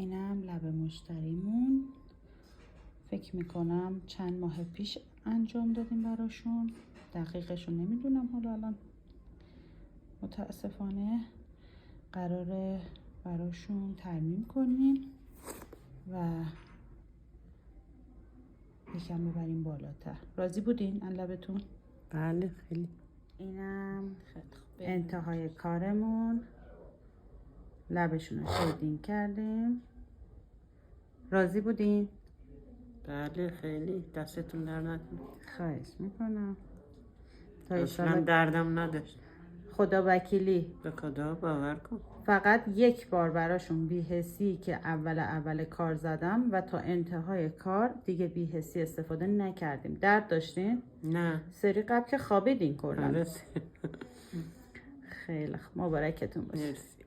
اینم لب مشتریمون. فکر میکنم چند ماه پیش انجام دادیم براشون. دقیقشو نمیدونم حالا الان. متاسفانه قراره براشون ترمیم کنیم و یکم ببریم بالاتر. راضی بودین از لبتون؟ بله خیلی. اینم انتهای کارمون. لبشون رو شیدینگ کردیم. راضی بودین؟ بله خیلی. دستتون در نکنه. خواهش میکنم. تا اصلا دردم نداشت. خدا وکیلی به خدا باور کن. فقط یک بار براشون بی‌حسی که اول کار زدم و تا انتهای کار دیگه بی‌حسی استفاده نکردیم. درد داشتین؟ نه. سری قبل که خوابیدین کلا. بله. خیلی مبارکتون باشه. مرسی.